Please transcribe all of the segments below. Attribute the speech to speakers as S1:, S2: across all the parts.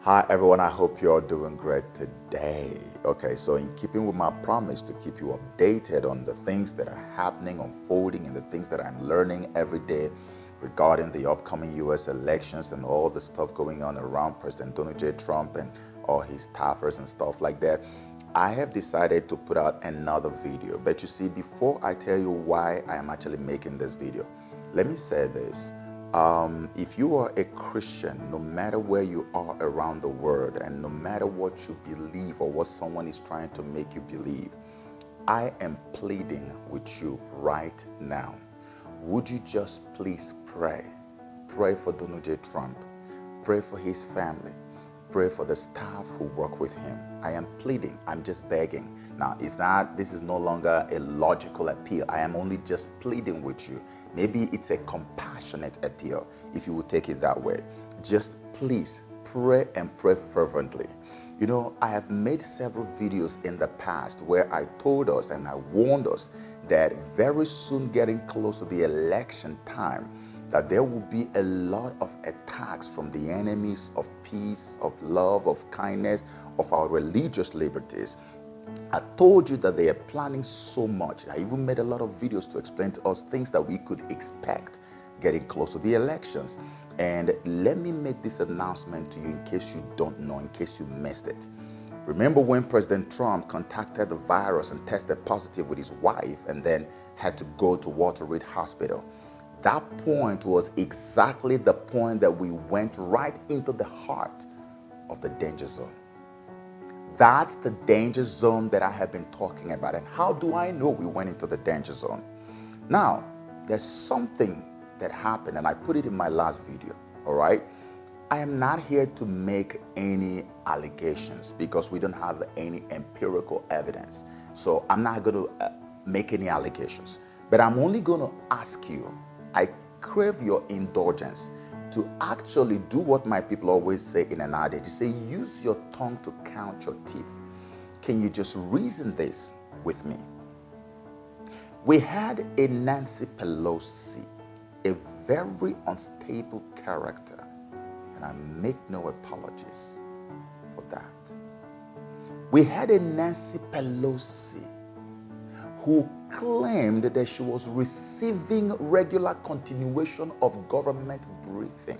S1: Hi everyone, I hope you're doing great today. Okay, so in keeping with my promise to keep you updated on the things that are happening, unfolding, and the things that I'm learning every day regarding the upcoming US elections and all the stuff going on around President Donald J. Trump and all his staffers and stuff like that, I have decided to put out another video. But you see, before I tell you why I am actually making this video, let me say this. If you are a Christian, no matter where you are around the world and no matter what you believe or what someone is trying to make you believe, I am pleading with you right now. Would you just please pray? Pray for Donald J. Trump. Pray for his family. Pray for the staff who work with him. I am pleading. I'm just begging. Now, this is no longer a logical appeal. I am only just pleading with you. Maybe it's a compassionate appeal, if you would take it that way. Just please pray and pray fervently. You know, I have made several videos in the past where I told us and I warned us that very soon, getting close to the election time, that there will be a lot of attacks from the enemies of peace, of love, of kindness, of our religious liberties. I told you that they are planning so much. I even made a lot of videos to explain to us things that we could expect getting close to the elections. And let me make this announcement to you in case you don't know, in case you missed it. Remember when President Trump contacted the virus and tested positive with his wife and then had to go to Walter Reed Hospital? That point was exactly the point that we went right into the heart of the danger zone. That's the danger zone that I have been talking about. And how do I know we went into the danger zone? Now, there's something that happened, and I put it in my last video, all right? I am not here to make any allegations because we don't have any empirical evidence. So I'm not going to make any allegations. But I'm only going to ask you, I crave your indulgence to actually do what my people always say in an adage. They say, use your tongue to count your teeth. Can you just reason this with me? We had a Nancy Pelosi, a very unstable character, and I make no apologies for that. We had a Nancy Pelosi who claimed that she was receiving regular continuation of government briefings.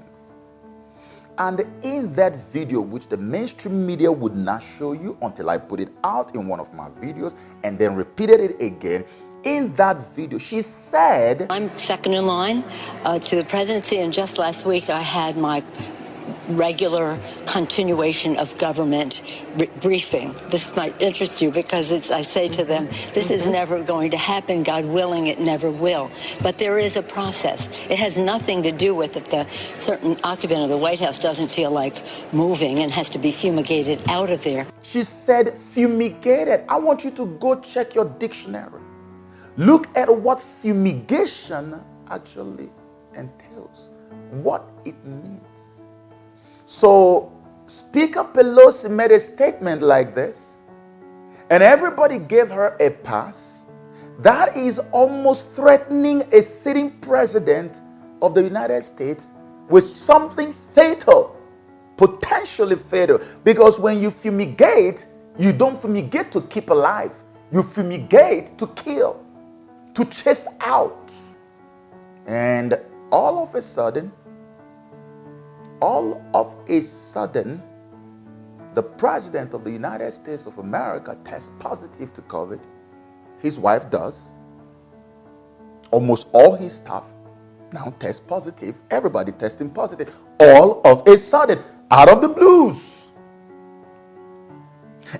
S1: And in that video, which the mainstream media would not show you until I put it out in one of my videos and then repeated it again, in that video, she said,
S2: I'm second in line to the presidency, and just last week I had my regular continuation of government briefing. This might interest you because I say to them, this is never going to happen. God willing, it never will. But there is a process. It has nothing to do with if the certain occupant of the White House doesn't feel like moving and has to be fumigated out of there.
S1: She said fumigated. I want you to go check your dictionary. Look at what fumigation actually entails, what it means. So Speaker Pelosi made a statement like this, and everybody gave her a pass. That is almost threatening a sitting president of the United States with something fatal, potentially fatal. Because when you fumigate, you don't fumigate to keep alive. You fumigate to kill, to chase out. And all of a sudden, the president of the United States of America tests positive to COVID. His wife does. Almost all his staff now test positive. Everybody testing positive. All of a sudden, out of the blues.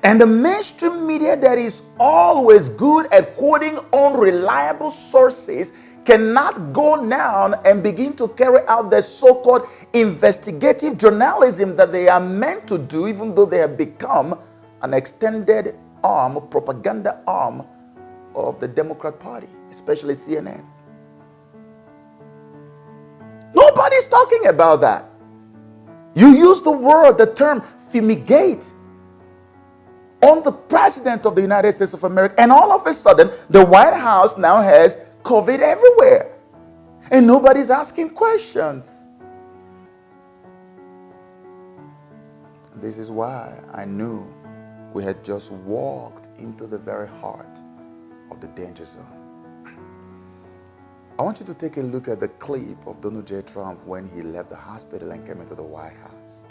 S1: And the mainstream media that is always good at quoting unreliable sources cannot go now and begin to carry out the so-called investigative journalism that they are meant to do, even though they have become an extended arm, propaganda arm of the Democrat Party, especially CNN. Nobody's talking about that. You use the term fumigate on the president of the United States of America, and all of a sudden, the White House now has COVID everywhere, and nobody's asking questions. this is why I knew we had just walked into the very heart of the danger zone. I want you to take a look at the clip of Donald J. Trump when he left the hospital and came into the White House.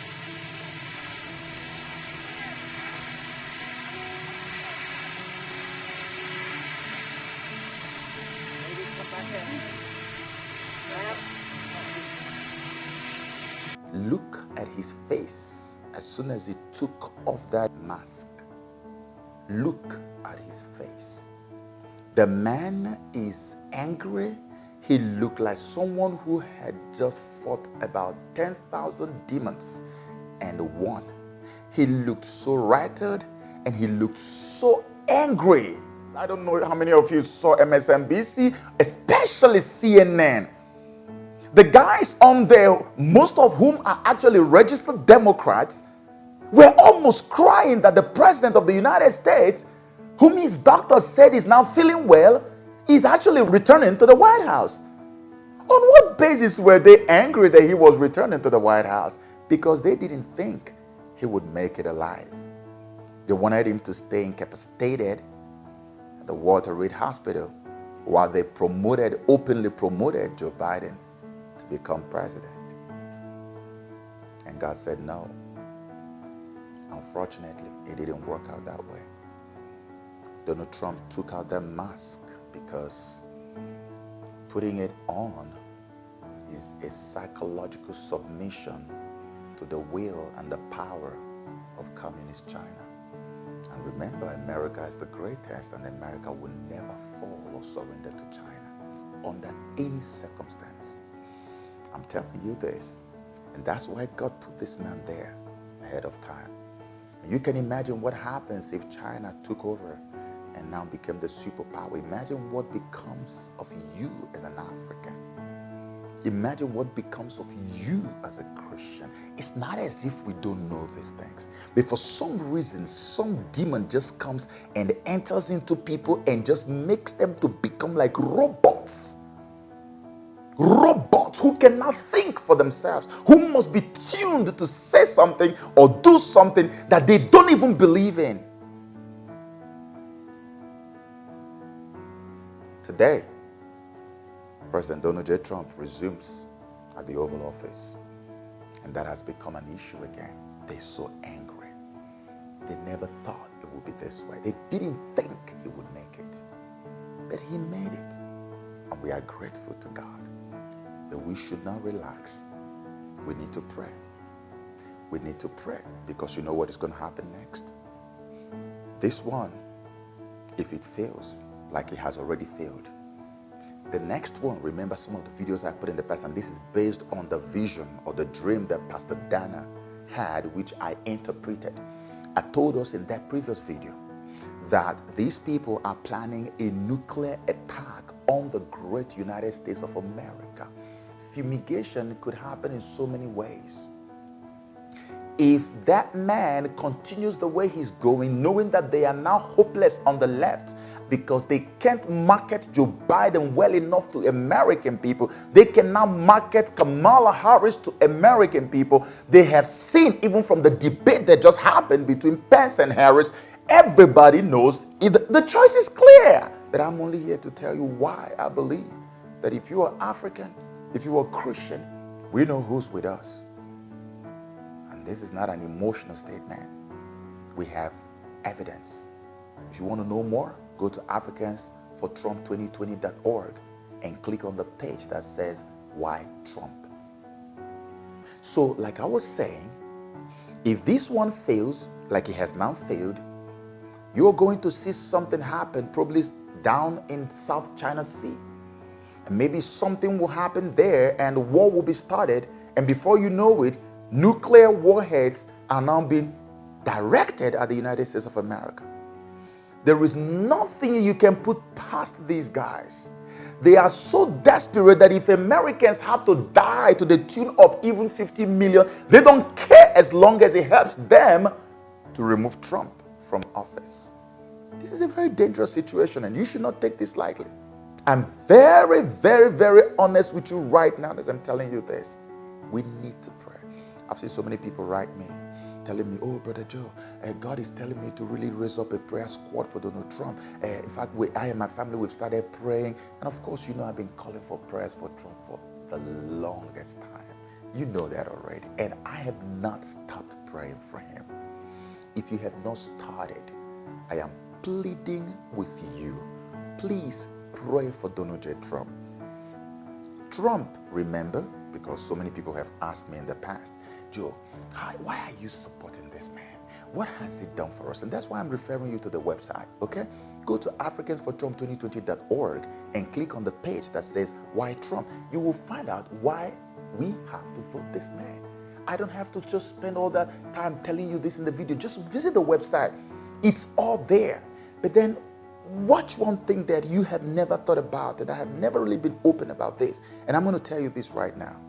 S1: Look at his face as soon as he took off that mask. Look at his face. The man is angry. He looked like someone who had just fought about 10,000 demons and won. He looked so rattled and he looked so angry. I don't know how many of you saw MSNBC, especially CNN. The guys on there, most of whom are actually registered Democrats, were almost crying that the president of the United States, whom his doctor said is now feeling well, is actually returning to the White House. On what basis were they angry that he was returning to the White House? Because they didn't think he would make it alive. They wanted him to stay incapacitated at the Walter Reed Hospital while they openly promoted Joe Biden to become president. And God said no. Unfortunately, it didn't work out that way. Donald Trump took out that mask because putting it on is a psychological submission to the will and the power of communist China. And remember, America is the greatest, and America will never fall or surrender to China under any circumstance. I'm telling you this, and that's why God put this man there ahead of time. You can imagine what happens if China took over and now became the superpower. Imagine what becomes of you as an African. Imagine what becomes of you as a Christian. It's not as if we don't know these things, but for some reason, some demon just comes and enters into people and just makes them to become like robots. Robots who cannot think for themselves, who must be tuned to say something or do something that they don't even believe in. Today, President Donald J. Trump resumes at the Oval Office, and that has become an issue again. They're so angry. They never thought it would be this way. They didn't think he would make it, but he made it, and we are grateful to God. But we should not relax. We need to pray. We need to pray, because you know what is going to happen next? This one, if it fails, like it has already failed, the next one, remember some of the videos I put in the past, and this is based on the vision or the dream that Pastor Dana had, which I interpreted. I told us in that previous video that these people are planning a nuclear attack on the great United States of America. Fumigation could happen in so many ways. If that man continues the way he's going, knowing that they are now hopeless on the left because they can't market Joe Biden well enough to American people, they cannot market Kamala Harris to American people. They have seen, even from the debate that just happened between Pence and Harris, everybody knows the choice is clear. But I'm only here to tell you why I believe that if you are African, if you are Christian, we know who's with us. And this is not an emotional statement. We have evidence. If you want to know more, go to africansfortrump2020.org and click on the page that says Why Trump. So, like I was saying, if this one fails, like it has now failed, you're going to see something happen probably down in South China Sea. And maybe something will happen there and war will be started. And before you know it, nuclear warheads are now being directed at the United States of America. There is nothing you can put past these guys. They are so desperate that if Americans have to die to the tune of even 50 million, they don't care as long as it helps them to remove Trump from office. This is a very dangerous situation, and you should not take this lightly. I'm very, very, very honest with you right now as I'm telling you this. We need to pray. I've seen so many people write me telling me, oh, Brother Joe, God is telling me to really raise up a prayer squad for Donald Trump. In fact, I and my family, we've started praying. And of course, you know, I've been calling for prayers for Trump for the longest time. You know that already. And I have not stopped praying for him. If you have not started, I am pleading with you. Please pray for Donald J. Trump. Trump, remember, because so many people have asked me in the past, Joe, why are you supporting this man? What has he done for us? And that's why I'm referring you to the website, okay? Go to africansfortrump2020.org and click on the page that says, Why Trump? You will find out why we have to vote this man. I don't have to just spend all that time telling you this in the video. Just visit the website. It's all there. But then watch one thing that you have never thought about, that I have never really been open about this. And I'm going to tell you this right now.